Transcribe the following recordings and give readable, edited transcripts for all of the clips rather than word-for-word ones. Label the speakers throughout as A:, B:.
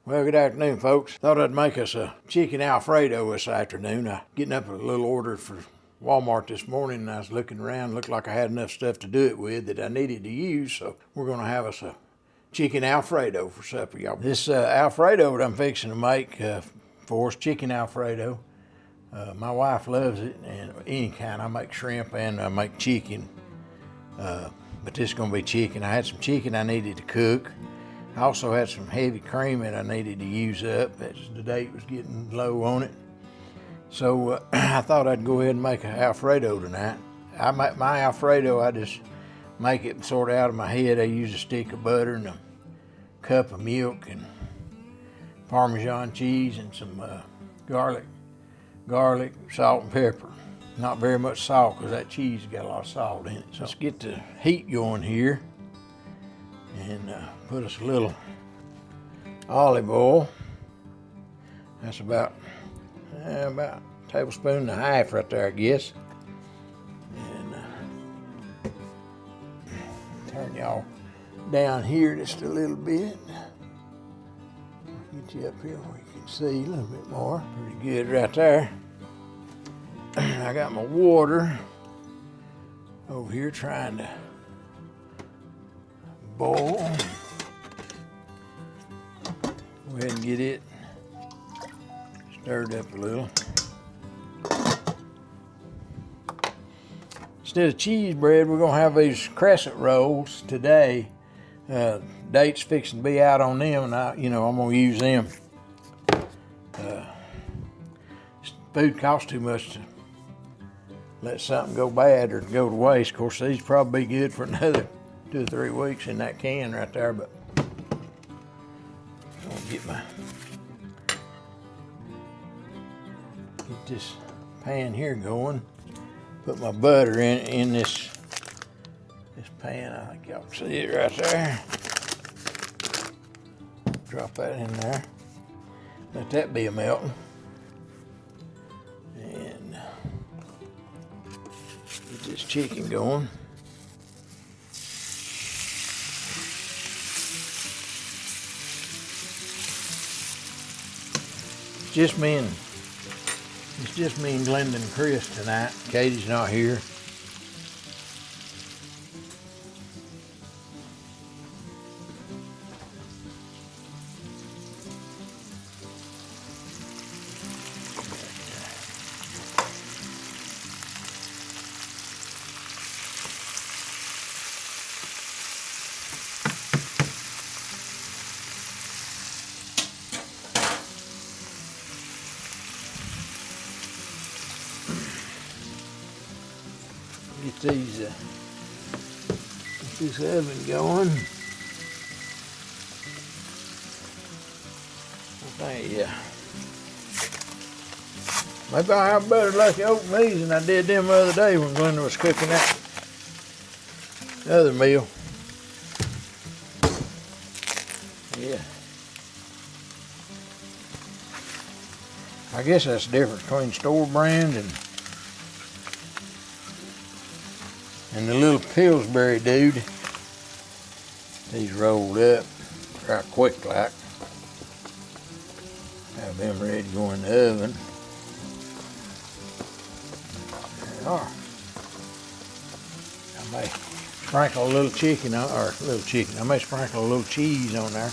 A: Well, good afternoon, folks. Thought I'd make us a chicken Alfredo this afternoon. I getting up a little order for Walmart this morning, and I was looking around. Looked like I had enough stuff to do it with that I needed to use, so we're gonna have us a chicken Alfredo for supper, y'all. This Alfredo that I'm fixing to make for us, chicken Alfredo. My wife loves it, and any kind. I make shrimp and I make chicken, but this is gonna be chicken. I had some chicken I needed to cook. I also had some heavy cream that I needed to use up as the date was getting low on it. So I thought I'd go ahead and make an Alfredo tonight. I make my Alfredo, I just make it sort of out of my head. I use a stick of butter and a cup of milk and Parmesan cheese and some garlic, salt and pepper. Not very much salt because that cheese has got a lot of salt in it. So let's get the heat going here and put us a little olive oil. That's about a tablespoon and a half right there, I guess. And turn y'all down here just a little bit. Get you up here where you can see a little bit more. Pretty good right there. I got my water over here trying to boil. Go ahead and get it stirred up a little. Instead of cheese bread, we're gonna have these crescent rolls today. Date's fixing to be out on them, and I'm gonna use them. Food costs too much to let something go bad or go to waste. Of course, these probably be good for another 2 or 3 weeks in that can right there, but I'm gonna get this pan here going. Put my butter in this pan. I think y'all can see it right there. Drop that in there. Let that be a melting. And get this chicken going. It's just me and Glenda and Chris tonight. Katie's not here. Get this oven going. Maybe I have better luck to open these than I did them the other day when Glenda was cooking that other meal. Yeah. I guess that's the difference between store brand and the little Pillsbury dude. He's rolled up right quick like. Have them ready to go in the oven. There they are. I may sprinkle a little chicken on, or a little chicken. I may sprinkle a little cheese on there.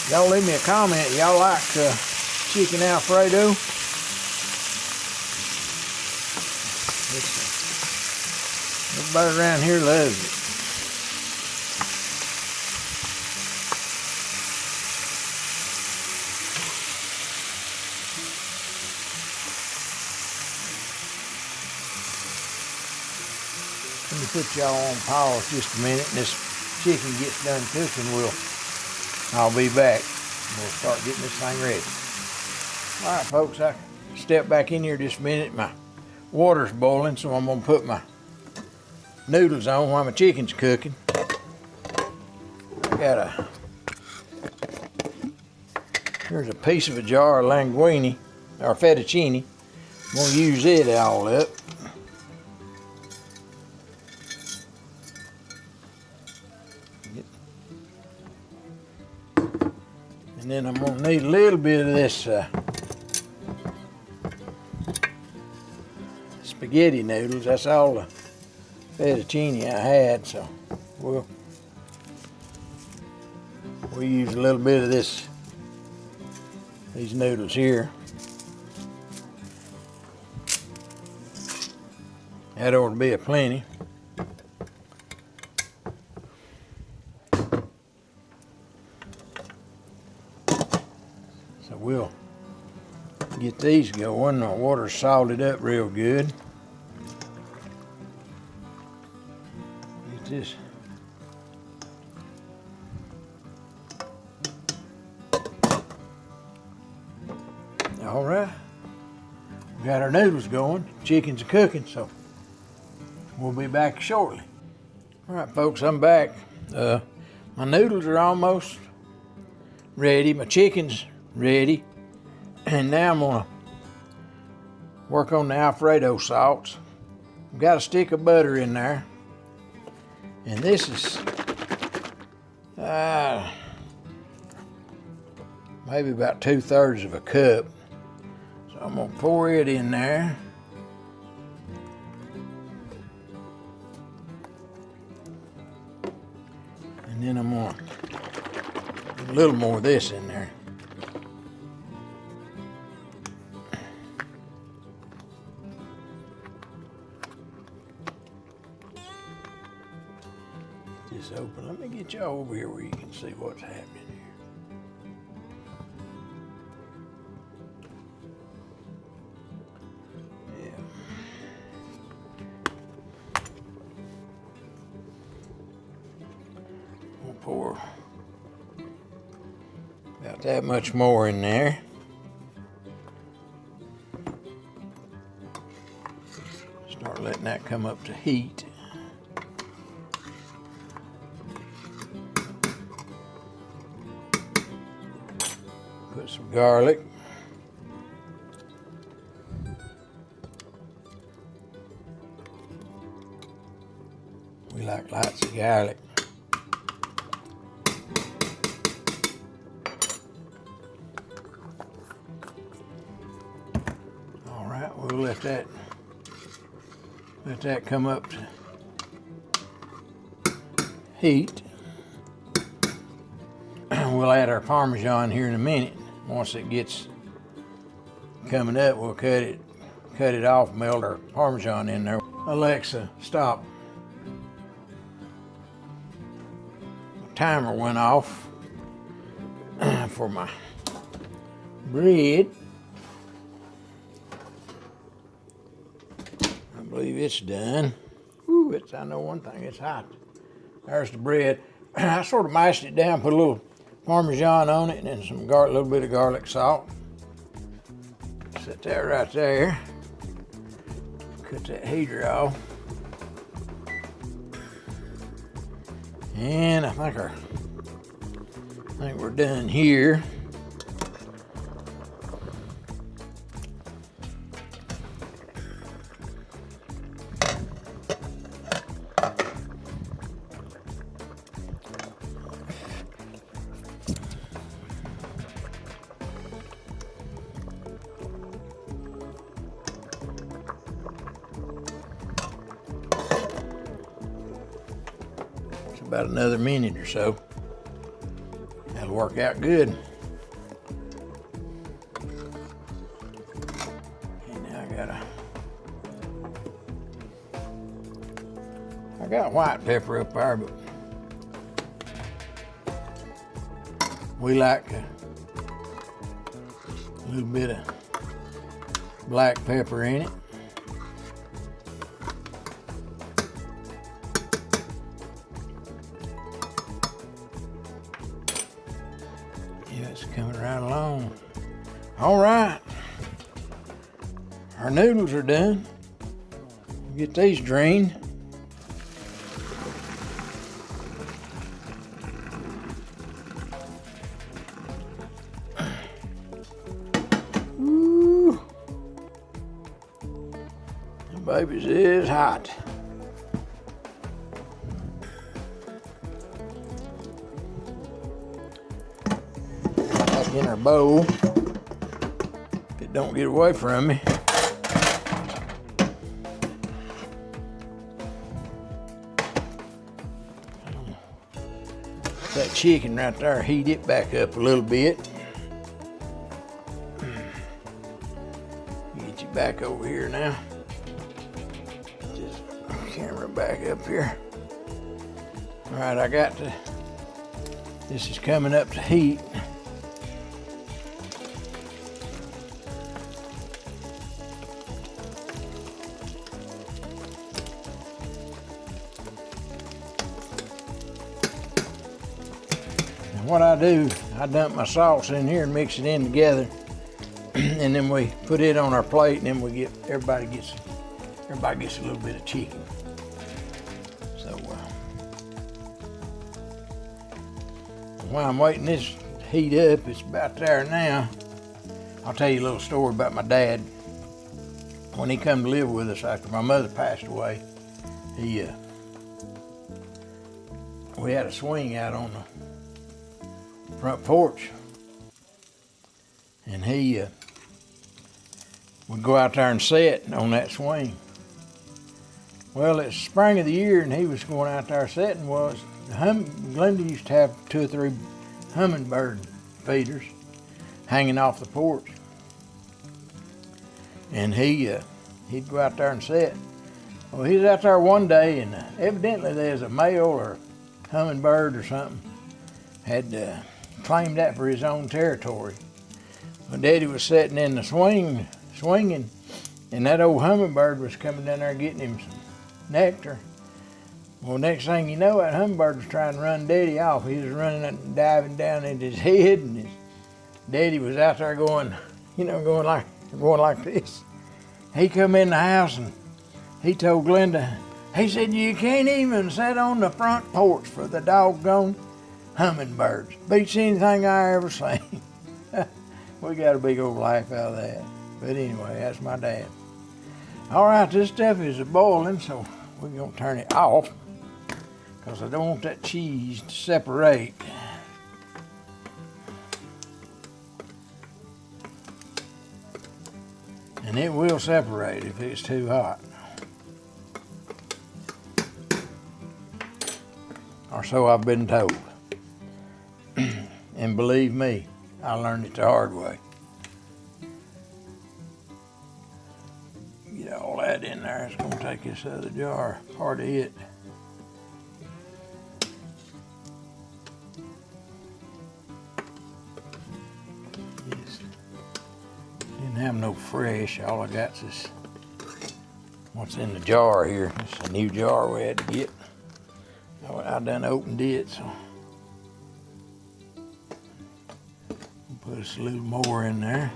A: Y'all leave me a comment. Y'all like chicken Alfredo? Everybody around here loves it. Let me put y'all on pause just a minute, and this chicken gets done cooking. I'll be back. We'll start getting this thing ready. All right, folks, I step back in here just a minute. My water's boiling, so I'm gonna put my noodles on while my chicken's cooking. Here's a piece of a jar of linguine, or fettuccine. We'll use it all up. And then I'm gonna need a little bit of this spaghetti noodles. That's all the fettuccine I had, so we'll use a little bit of these noodles here. That ought to be a plenty. So we'll get these going. The water's salted up real good. Get this. All right. We got our noodles going. Chicken's cooking, so we'll be back shortly. All right, folks, I'm back. My noodles are almost ready. My chicken's ready. And now I'm gonna work on the Alfredo sauce. I've got a stick of butter in there. And this is maybe about 2/3 of a cup. So I'm gonna pour it in there. And then I'm gonna put a little more of this in there. Just open. Let me get y'all over here where you can see what's happening here. We'll pour about that much more in there. Start letting that come up to heat. Put some garlic. We like lots of garlic. All right, we'll let that come up to heat. We'll add our Parmesan here in a minute. Once it gets coming up, we'll cut it off, melt our Parmesan in there. Alexa, stop. My timer went off for my bread. I believe it's done. Ooh, I know one thing, it's hot. There's the bread. I sort of mashed it down, put a little Parmesan on it, and then some little bit of garlic salt. Set that right there. Cut that heater off. And I think we're done here. About another minute or so. That'll work out good. And now I got white pepper up there, but we like a little bit of black pepper in it. It's coming right along. All right, our noodles are done. Get these drained. Ooh. Babies is hot. Back in our bowl. If it don't get away from me. That chicken right there, heat it back up a little bit. Get you back over here now. Just camera back up here. All right, I got this is coming up to heat. What I do, I dump my sauce in here and mix it in together, and then we put it on our plate, and then everybody gets a little bit of chicken. So while I'm waiting this to heat up, it's about there now. I'll tell you a little story about my dad. When he come to live with us after my mother passed away, we had a swing out on the front porch, and he would go out there and sit on that swing. Well, it's spring of the year, and he was going out there sitting. Well, Glenda used to have 2 or 3 hummingbird feeders hanging off the porch, and he'd go out there and sit. Well, he was out there one day, and evidently there's a male or hummingbird or something had claimed that for his own territory. Well, Daddy was sitting in the swinging, and that old hummingbird was coming down there getting him some nectar. Well, next thing you know, that hummingbird was trying to run Daddy off. He was running and diving down into his head, and his Daddy was out there going like this. He come in the house and he told Glenda, he said, "You can't even sit on the front porch for the doggone hummingbirds. Beats anything I ever seen." We got a big old laugh out of that. But anyway, that's my dad. All right, this stuff is boiling, so we're gonna turn it off because I don't want that cheese to separate. And it will separate if it's too hot. Or so I've been told. And believe me, I learned it the hard way. Get all that in there. It's gonna take this other jar, part of it. Just didn't have no fresh. All I got is what's in the jar here. It's a new jar we had to get. I done opened it, so put us a little more in there.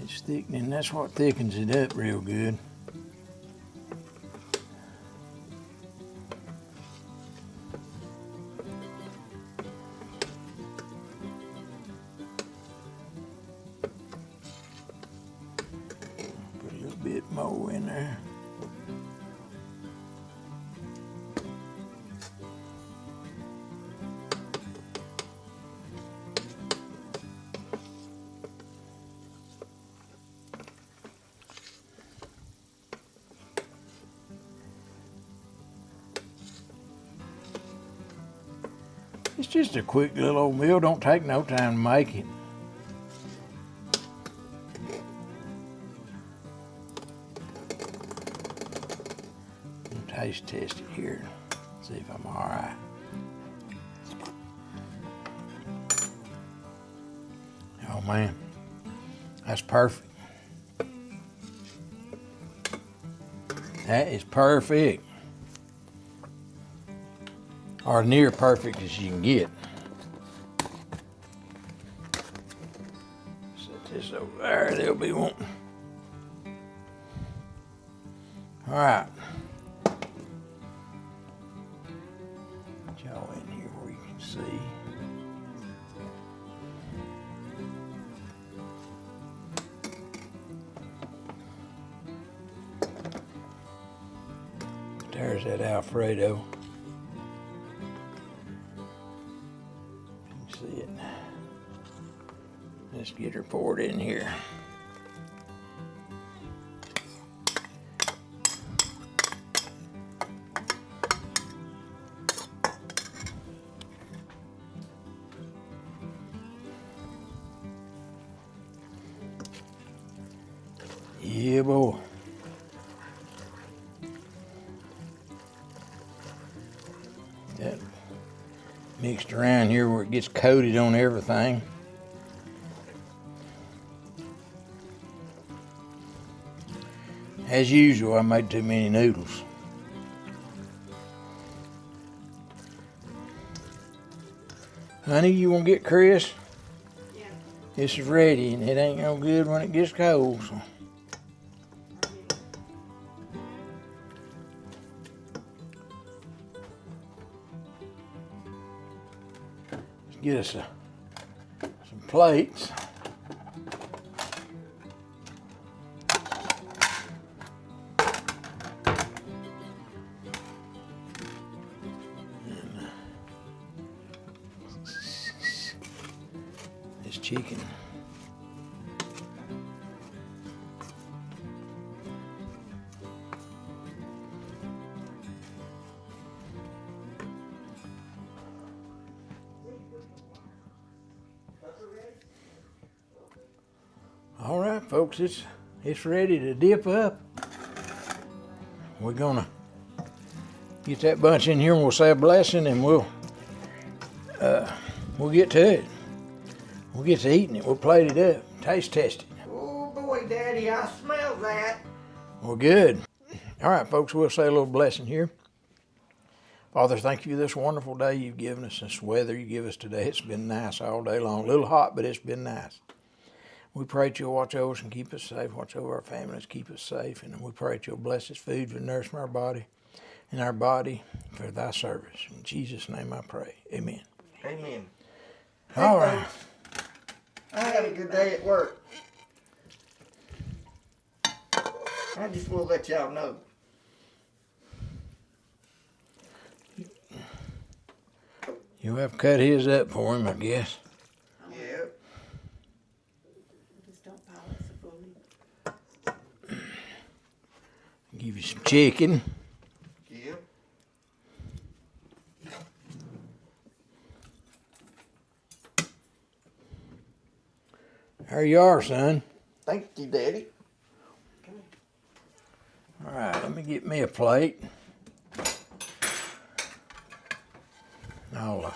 A: It's thickening. That's what thickens it up real good. Put a little bit more in there. It's just a quick little old meal. Don't take no time to make it. Taste test it here. See if I'm all right. Oh man, that's perfect. That is perfect. Or near perfect as you can get. Set this over there, they'll be wanting. All right. Put y'all in here where you can see. There's that Alfredo. You see it. Let's get her poured in here. Yeah, boy. That mixed around here where it gets coated on everything. As usual, I made too many noodles. Honey, you want to get Chris?
B: Yeah.
A: This is ready, and it ain't no good when it gets cold. So. Let's get us some plates. This chicken. All right, folks, it's ready to dip up. We're gonna get that bunch in here and we'll say a blessing and we'll get to it. We'll get to eating it. We'll plate it up, taste test it.
B: Oh boy, Daddy, I smell that.
A: Well, good. All right, folks, we'll say a little blessing here. Father, thank you for this wonderful day you've given us, this weather you give us today. It's been nice all day long. A little hot, but it's been nice. We pray that you'll watch over us and keep us safe. Watch over our families, keep us safe. And we pray that you'll bless this food for nourishing our body and our body for thy service. In Jesus' name I pray. Amen.
B: Amen.
A: All right.
B: I had a good day at work. I just want to let y'all know.
A: You'll have to cut his up for him, I guess.
B: Yeah.
C: Just don't pile it so fully.
A: Give you some chicken.
B: Yeah.
A: There you are, son.
B: Thank you, Daddy.
A: All right, let me get me a plate. I'll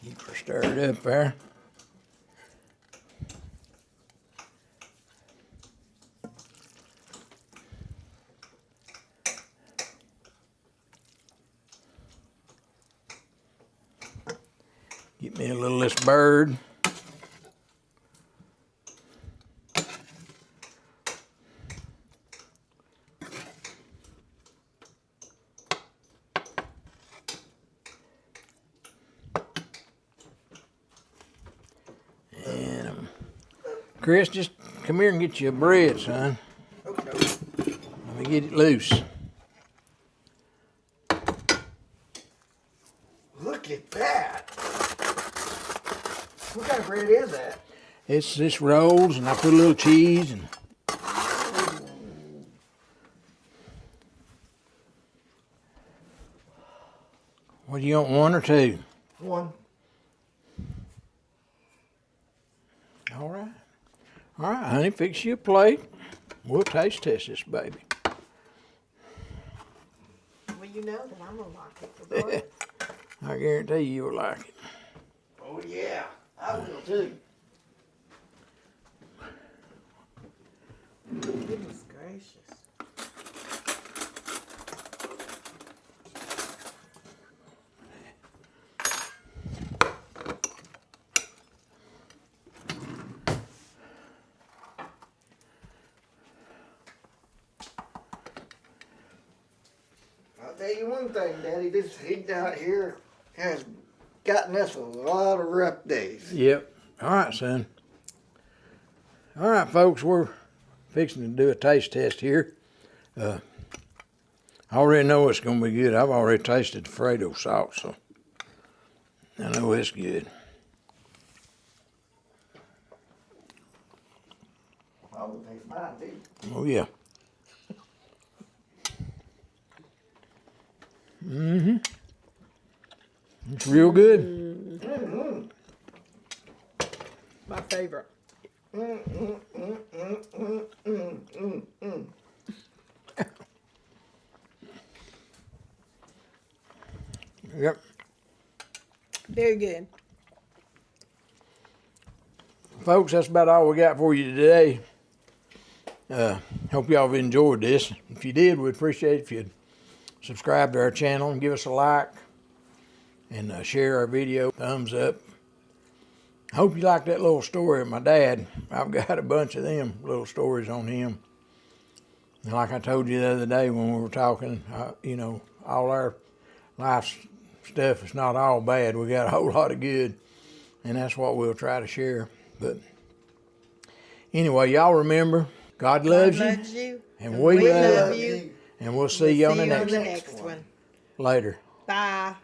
A: keep her stirred up there. Get me a little of this bird. And Chris, just come here and get you a bread, son.
B: Okay.
A: Let me get it loose.
B: Look at that. What kind of bread is that?
A: It's this rolls, and I put a little cheese and. What do you want, one or two?
B: One.
A: All right. All right, honey, fix you a plate. We'll taste test this baby.
C: Well, you know that I'm gonna like it for bread.
A: I guarantee you'll like it.
B: Oh yeah, I will too.
C: Goodness gracious.
B: I'll tell you one thing, Daddy. This heat out here has gotten us a lot of rough days.
A: Yep. All right, son. All right, folks, we're fixing to do a taste test here. I already know it's going to be good. I've already tasted the Fredo salt, so I know it's good.
B: I will taste mine too.
A: Oh, yeah. Mm-hmm. It's real good.
B: Mm-hmm.
C: My favorite.
A: Yep.
C: Very good.
A: Folks, that's about all we got for you today. Hope y'all have enjoyed this. If you did, we'd appreciate it if you'd subscribe to our channel and give us a like and share our video. Thumbs up. I hope you liked that little story of my dad. I've got a bunch of them little stories on him. And like I told you the other day when we were talking, you know, all our life stuff is not all bad. We got a whole lot of good, and that's what we'll try to share. But anyway, y'all remember, God loves you, and we love you, and we'll see you on the next one.
C: one.
A: Later.
C: Bye.